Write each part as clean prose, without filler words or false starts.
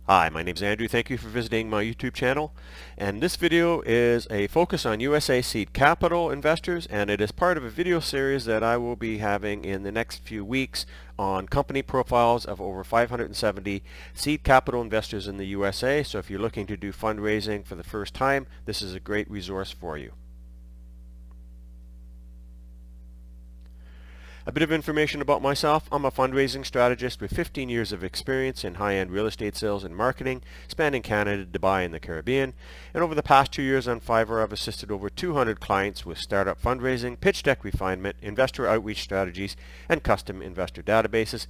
Hi, my name is Andrew. Thank you for visiting my YouTube channel. And this video is a focus on USA seed capital investors, and it is part of a video series that I will be having in the next few weeks on company profiles of over 570 seed capital investors in the USA. So if you're looking to do fundraising for the first time, this is a great resource for you. A bit of information about myself. I'm a fundraising strategist with 15 years of experience in high-end real estate sales and marketing, spanning Canada, Dubai, and the Caribbean. And over the past 2 years on Fiverr, I've assisted over 200 clients with startup fundraising, pitch deck refinement, investor outreach strategies, and custom investor databases.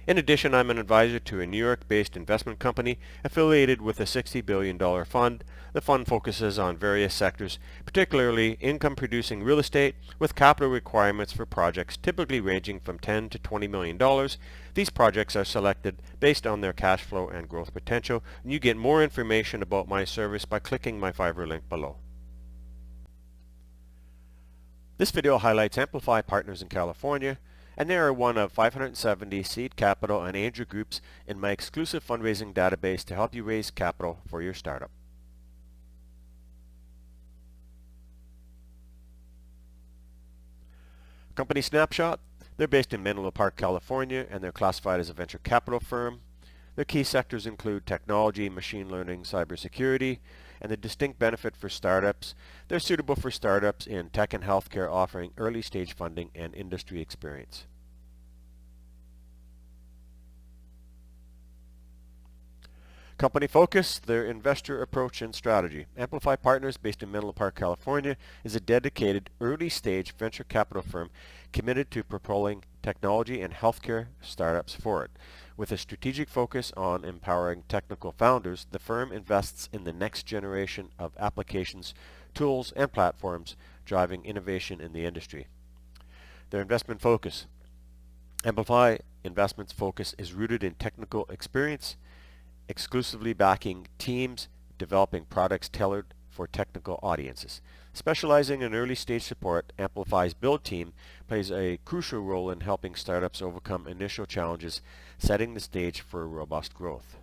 In addition, I'm an advisor to a New York-based investment company affiliated with a $60 billion fund. The fund focuses on various sectors, particularly income-producing real estate, with capital requirements for projects typically ranging from $10 to $20 million. These projects are selected based on their cash flow and growth potential, and you get more information about my service by clicking my Fiverr link below. This video highlights Amplify Partners in California, and they are one of 570 seed capital and angel groups in my exclusive fundraising database to help you raise capital for your startup. Company snapshot. They're based in Menlo Park, California, and they're classified as a venture capital firm. Their key sectors include technology, machine learning, cybersecurity, and the distinct benefit for startups. They're suitable for startups in tech and healthcare offering early stage funding and industry experience. Company focus, their investor approach and strategy. Amplify Partners, based in Menlo Park, California, is a dedicated early-stage venture capital firm committed to propelling technology and healthcare startups forward. With a strategic focus on empowering technical founders, the firm invests in the next generation of applications, tools, and platforms, driving innovation in the industry. Their investment focus. Amplify Investments focus is rooted in technical experience, exclusively backing teams developing products tailored for technical audiences. Specializing in early stage support, Amplify's build team plays a crucial role in helping startups overcome initial challenges, setting the stage for robust growth.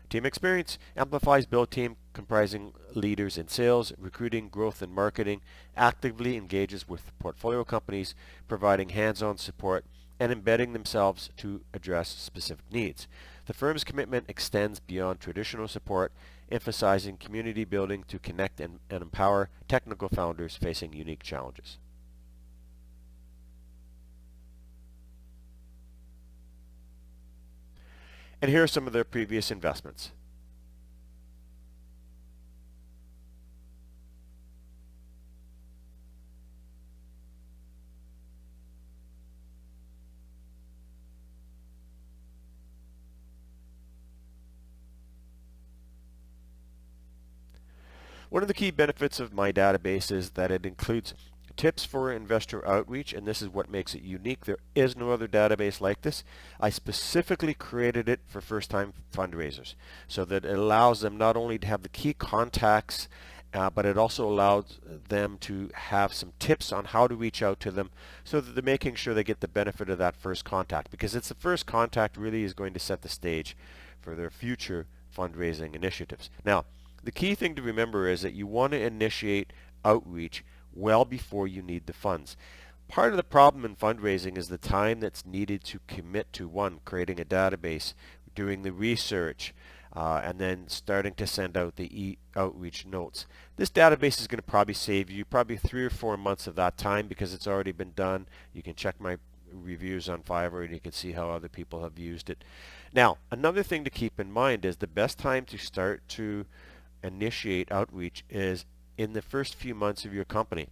Team experience. Amplify's build team, comprising leaders in sales, recruiting, growth, and marketing, actively engages with portfolio companies, providing hands-on support and embedding themselves to address specific needs. The firm's commitment extends beyond traditional support, emphasizing community building to connect and empower technical founders facing unique challenges. And here are some of their previous investments. One of the key benefits of my database is that it includes tips for investor outreach, and this is what makes it unique. There is no other database like this. I specifically created it for first-time fundraisers so that it allows them not only to have the key contacts, but it also allows them to have some tips on how to reach out to them so that they're making sure they get the benefit of that first contact, because it's the first contact really is going to set the stage for their future fundraising initiatives. Now, the key thing to remember is that you want to initiate outreach well before you need the funds. Part of the problem in fundraising is the time that's needed to commit to creating a database, doing the research, and then starting to send out the outreach notes. This database is going to probably save you probably 3 or 4 months of that time because it's already been done. You can check my reviews on Fiverr and you can see how other people have used it. Now, another thing to keep in mind is the best time to start to initiate outreach is in the first few months of your company,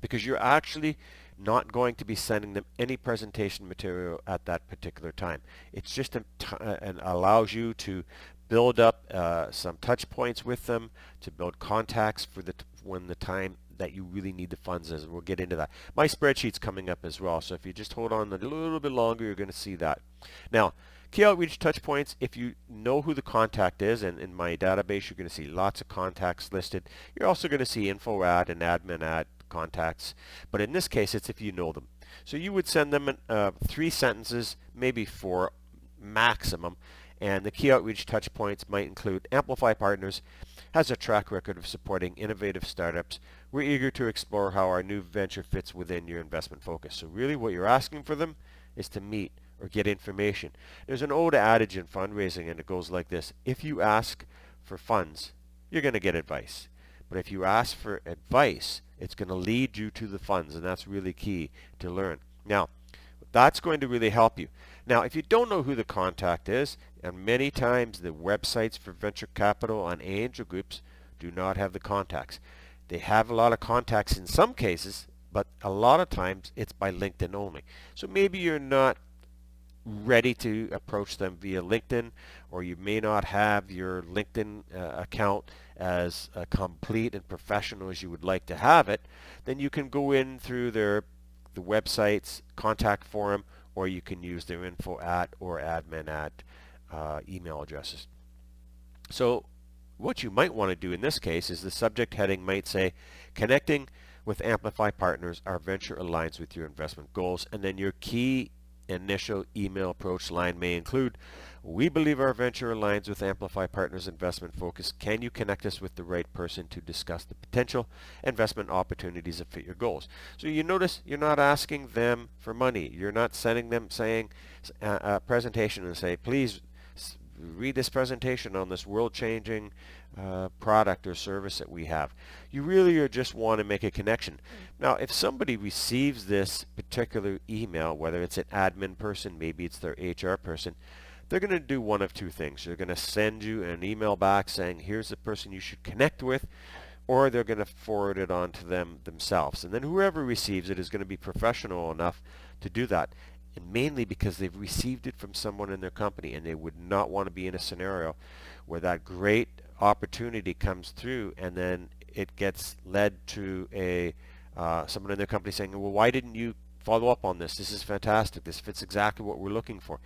because you're actually not going to be sending them any presentation material at that particular time. It's just and allows you to build up some touch points with them, to build contacts for when the time that you really need the funds is. We'll get into that. My spreadsheet's coming up as well, so if you just hold on a little bit longer, you're going to see that. Now, key outreach touch points, if you know who the contact is, and in my database you're going to see lots of contacts listed. You're also going to see info at and admin at contacts, but in this case it's if you know them. So you would send them 3 sentences, maybe 4 maximum, And the key outreach touch points might include Amplify Partners has a track record of supporting innovative startups. We're eager to explore how our new venture fits within your investment focus. So really what you're asking for them is to meet or get information. There's an old adage in fundraising, and it goes like this: if you ask for funds, you're going to get advice. But if you ask for advice, it's going to lead you to the funds, and that's really key to learn. Now, that's going to really help you. Now, if you don't know who the contact is, and many times the websites for venture capital and angel groups do not have the contacts. They have a lot of contacts in some cases, but a lot of times it's by LinkedIn only. So maybe you're not ready to approach them via LinkedIn, or you may not have your LinkedIn account as complete and professional as you would like to have it. Then you can go in through the website's contact forum, or you can use their info at or admin at email addresses. So what you might want to do in this case is the subject heading might say, connecting with Amplify Partners, our venture aligns with your investment goals, and then your key initial email approach line may include, we believe our venture aligns with Amplify Partners investment focus. Can you connect us with the right person to discuss the potential investment opportunities that fit your goals? So you notice you're not asking them for money. You're not sending them saying a presentation and say, please read this presentation on this world-changing product or service that we have. You really just want to make a connection. Now, if somebody receives this particular email, whether it's an admin person, maybe it's their HR person, they're going to do one of two things. They're going to send you an email back saying, here's the person you should connect with, or they're going to forward it on to them themselves. And then whoever receives it is going to be professional enough to do that. And mainly because they've received it from someone in their company, and they would not want to be in a scenario where that great opportunity comes through and then it gets led to someone in their company saying, well, why didn't you follow up on this? This is fantastic. This fits exactly what we're looking for.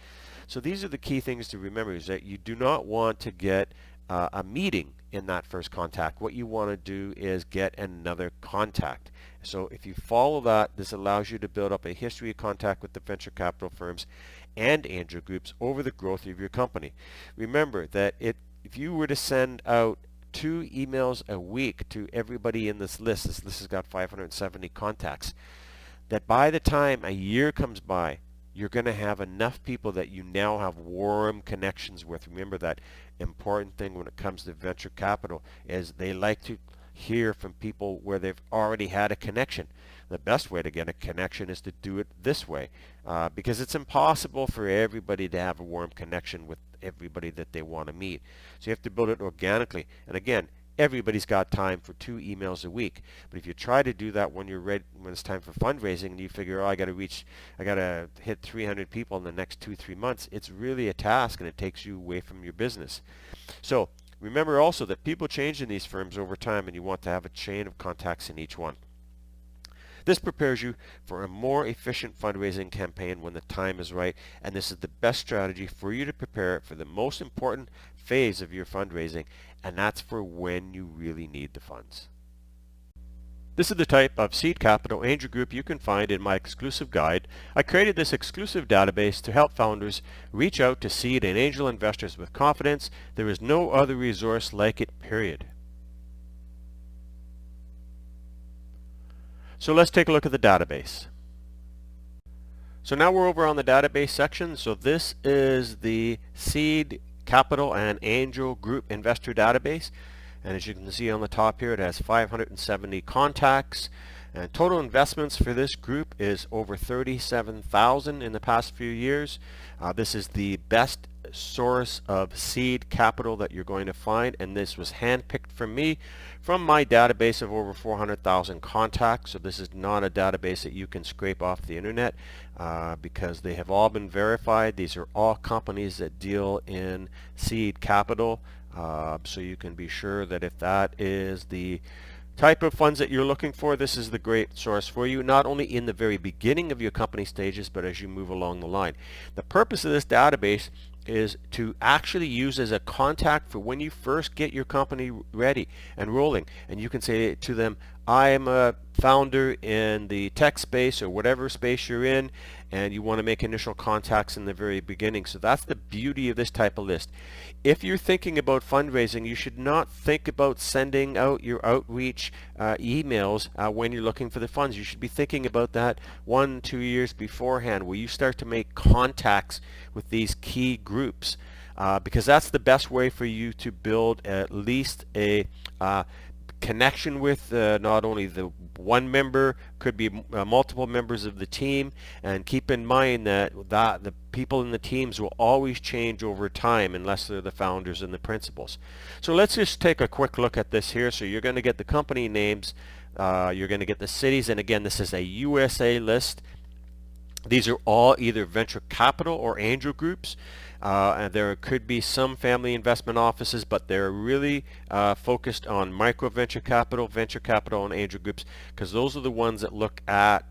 So these are the key things to remember, is that you do not want to get a meeting in that first contact. What you want to do is get another contact. So if you follow that, this allows you to build up a history of contact with the venture capital firms and angel groups over the growth of your company. Remember that if you were to send out 2 emails a week to everybody in this list has got 570 contacts, that by the time a year comes by, you're going to have enough people that you now have warm connections with. Remember, that important thing when it comes to venture capital is they like to hear from people where they've already had a connection. The best way to get a connection is to do it this way, because it's impossible for everybody to have a warm connection with everybody that they want to meet. So you have to build it organically. And again, everybody's got time for 2 emails a week. But if you try to do that when you're ready, when it's time for fundraising, and you figure, oh, I got to hit 300 people in the next 2-3 months, it's really a task, and it takes you away from your business. So remember also that people change in these firms over time, and you want to have a chain of contacts in each one. This prepares you for a more efficient fundraising campaign when the time is right, and this is the best strategy for you to prepare for the most important phase of your fundraising, and that's for when you really need the funds. This is the type of seed capital angel group you can find in my exclusive guide. I created this exclusive database to help founders reach out to seed and angel investors with confidence. There is no other resource like it, period. So let's take a look at the database. So now we're over on the database section. So this is the seed capital and angel group investor database. And as you can see on the top here, it has 570 contacts. And total investments for this group is over $37,000 in the past few years. This is the best source of seed capital that you're going to find, and this was handpicked from me from my database of over 400,000 contacts. So this is not a database that you can scrape off the internet because they have all been verified. These are all companies that deal in seed capital, so you can be sure that if that is the type of funds that you're looking for, this is the great source for you, not only in the very beginning of your company stages, but as you move along the line. The purpose of this database is to actually use as a contact for when you first get your company ready and rolling. And you can say to them, I am a founder in the tech space or whatever space you're in, and you want to make initial contacts in the very beginning. So that's the beauty of this type of list. If you're thinking about fundraising, you should not think about sending out your outreach emails when you're looking for the funds. You should be thinking about that 1-2 years beforehand, where you start to make contacts with these key groups, because that's the best way for you to build at least a connection with not only the one member, could be multiple members of the team. And keep in mind that the people in the teams will always change over time unless they're the founders and the principals. So let's just take a quick look at this here. So you're going to get the company names, you're going to get the cities, and again, this is a USA list. These are all either venture capital or angel groups. And there could be some family investment offices, but they're really focused on micro venture capital, and angel groups, because those are the ones that look at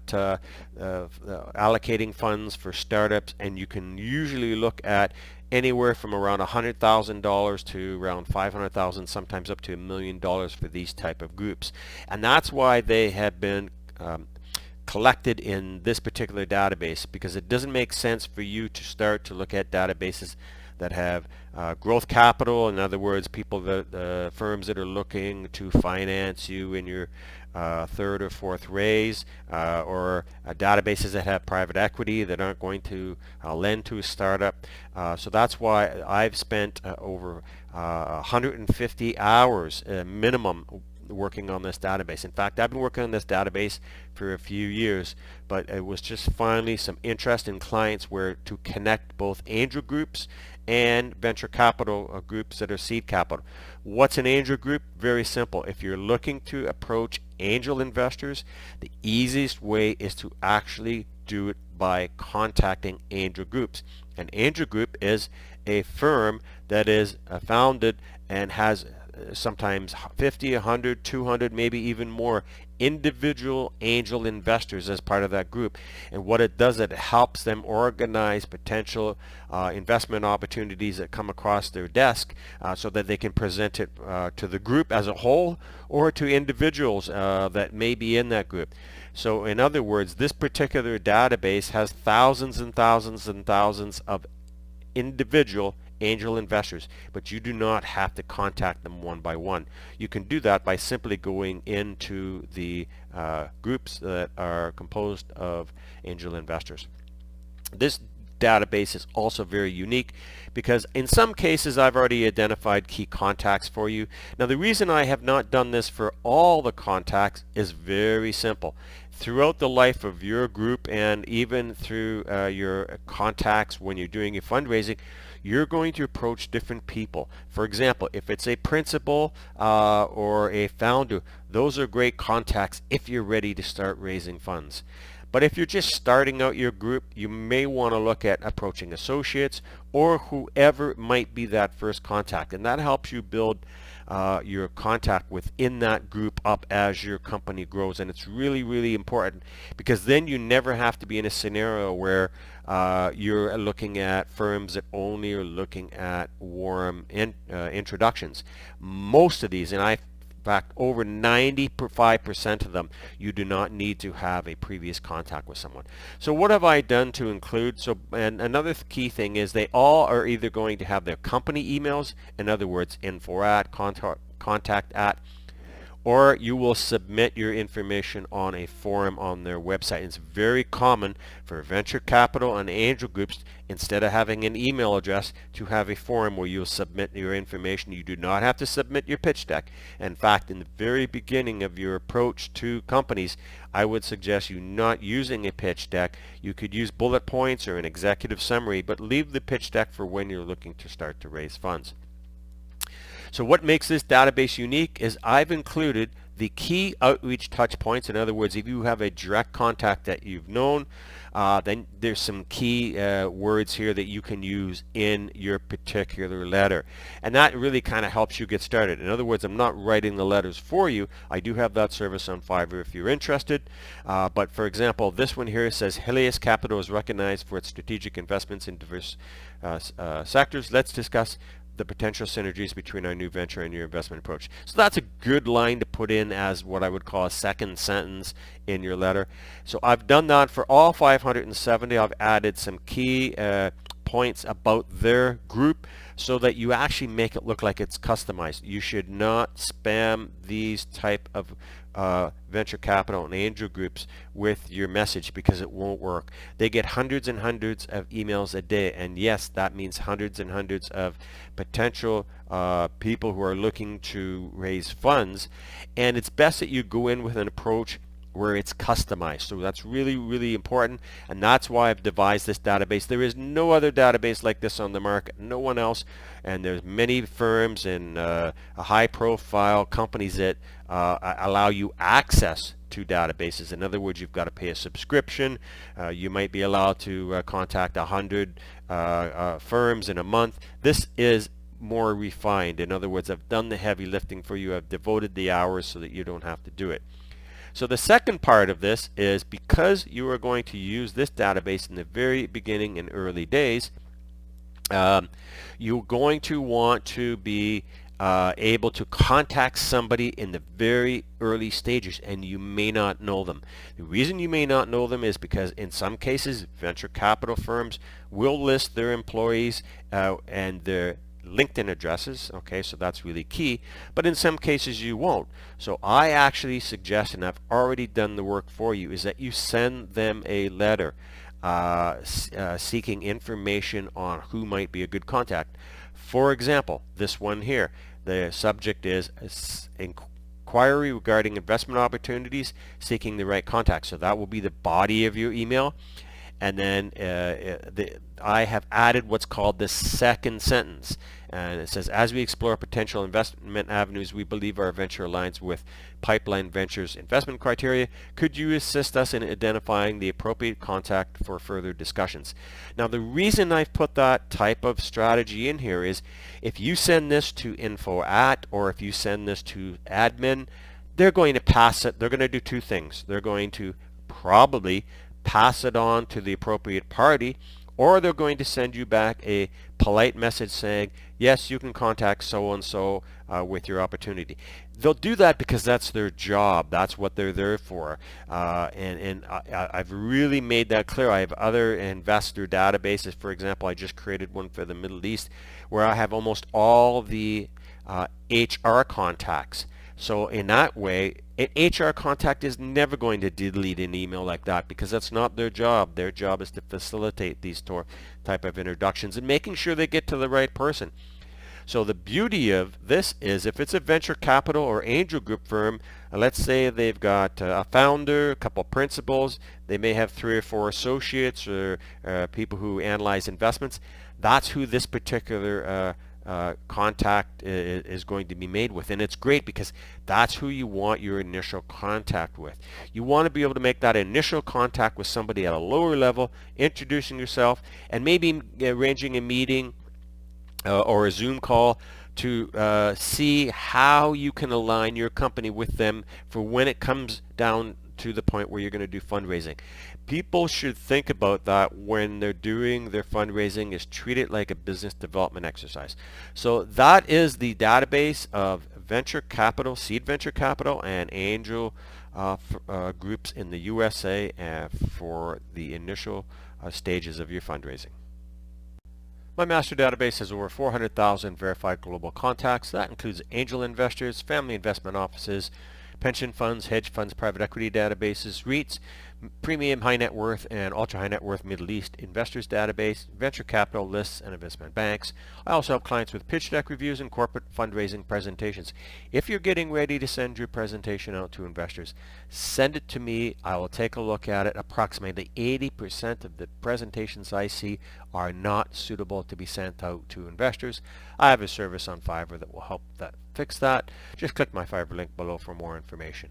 allocating funds for startups, and you can usually look at anywhere from around $100,000 to around $500,000, sometimes up to $1 million for these type of groups. And that's why they have been collected in this particular database, because it doesn't make sense for you to start to look at databases that have growth capital. In other words, people that firms that are looking to finance you in your third or fourth raise, or databases that have private equity that aren't going to lend to a startup. So that's why I've spent over 150 hours minimum working on this database. In fact, I've been working on this database for a few years, but it was just finally some interest in clients where to connect both angel groups and venture capital groups that are seed capital. What's an angel group? Very simple. If you're looking to approach angel investors, the easiest way is to actually do it by contacting angel groups. An angel group is a firm that is founded and has sometimes 50, 100, 200, maybe even more individual angel investors as part of that group. And what it does, it helps them organize potential investment opportunities that come across their desk, so that they can present it to the group as a whole or to individuals that may be in that group. So in other words, this particular database has thousands and thousands and thousands of individual angel investors, but you do not have to contact them one by one. You can do that by simply going into the groups that are composed of angel investors. This database is also very unique because in some cases I've already identified key contacts for you. Now the reason I have not done this for all the contacts is very simple. Throughout the life of your group and even through your contacts when you're doing your fundraising, you're going to approach different people. For example, if it's a principal or a founder, those are great contacts if you're ready to start raising funds. But if you're just starting out your group, you may want to look at approaching associates or whoever might be that first contact, and that helps you build your contact within that group up as your company grows. And it's really, really important, because then you never have to be in a scenario where you're looking at firms that only are looking at warm introductions. Most of these, and in fact, over 95% of them, you do not need to have a previous contact with someone. So what have I done to include? And another key thing is they all are either going to have their company emails, in other words, info at, contact at, or you will submit your information on a forum on their website. It's very common for venture capital and angel groups, instead of having an email address, to have a forum where you'll submit your information. You do not have to submit your pitch deck. In fact, in the very beginning of your approach to companies, I would suggest you not using a pitch deck. You could use bullet points or an executive summary, but leave the pitch deck for when you're looking to start to raise funds. So what makes this database unique is I've included the key outreach touch points. In other words, if you have a direct contact that you've known, then there's some key words here that you can use in your particular letter. And that really kind of helps you get started. In other words, I'm not writing the letters for you. I do have that service on Fiverr if you're interested. But for example, this one here says Helios Capital is recognized for its strategic investments in diverse sectors. Let's discuss the potential synergies between our new venture and your investment approach. So that's a good line to put in as what I would call a second sentence in your letter. So I've done that for all 570. I've added some key points about their group so that you actually make it look like it's customized. You should not spam these type of venture capital and angel groups with your message, because it won't work. They get hundreds and hundreds of emails a day, and yes, that means hundreds and hundreds of potential people who are looking to raise funds, and it's best that you go in with an approach where it's customized. So that's really, really important, and that's why I've devised this database. There is no other database like this on the market, no one else, and there's many firms and high profile companies that allow you access to databases. In other words, you've got to pay a subscription. You might be allowed to contact 100 firms in a month. This is more refined. In other words, I've done the heavy lifting for you. I've devoted the hours so that you don't have to do it. So the second part of this is, because you are going to use this database in the very beginning and early days, you're going to want to be able to contact somebody in the very early stages, and you may not know them. The reason you may not know them is because in some cases venture capital firms will list their employees and their LinkedIn addresses. Okay, so that's really key, but in some cases you won't. So I actually suggest, and I've already done the work for you, is that you send them a letter seeking information on who might be a good contact. For example, this one here, the subject is inquiry regarding investment opportunities, seeking the right contact. So that will be the body of your email. And then I have added what's called the second sentence, and it says, as we explore potential investment avenues, we believe our venture aligns with Pipeline Ventures investment criteria. Could you assist us in identifying the appropriate contact for further discussions? Now, the reason I've put that type of strategy in here is, if you send this to info at, or if you send this to admin, they're going to pass it. They're going to do two things. They're going to probably pass it on to the appropriate party, or they're going to send you back a polite message saying, yes, you can contact so-and-so with your opportunity. They'll do that because that's their job. That's what they're there for. I've really made that clear. I have other investor databases. For example, I just created one for the Middle East where I have almost all the HR contacts. So in that way, an HR contact is never going to delete an email like that, because that's not their job. Their job is to facilitate these type of introductions and making sure they get to the right person. So the beauty of this is, if it's a venture capital or angel group firm, let's say they've got a founder, a couple principals, they may have 3 or 4 associates or people who analyze investments. That's who this particular contact is going to be made with, and it's great because that's who you want your initial contact with. You want to be able to make that initial contact with somebody at a lower level, introducing yourself, and maybe arranging a meeting or a Zoom call to see how you can align your company with them for when it comes down to the point where you're going to do fundraising. People should think about that when they're doing their fundraising, is treat it like a business development exercise. So that is the database of venture capital, seed venture capital, and angel groups in the USA for the initial stages of your fundraising. My master database has over 400,000 verified global contacts. That includes angel investors, family investment offices, pension funds, hedge funds, private equity databases, REITs, premium high net worth and ultra high net worth Middle East investors database, venture capital lists, and investment banks. I also help clients with pitch deck reviews and corporate fundraising presentations. If you're getting ready to send your presentation out to investors, send it to me. I will take a look at it. Approximately 80% of the presentations I see are not suitable to be sent out to investors. I have a service on Fiverr that will help fix that. Just click my Fiverr link below for more information.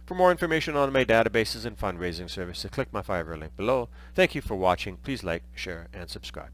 For more information on my databases and fundraising services, click my Fiverr link below. Thank you for watching. Please like, share, and subscribe.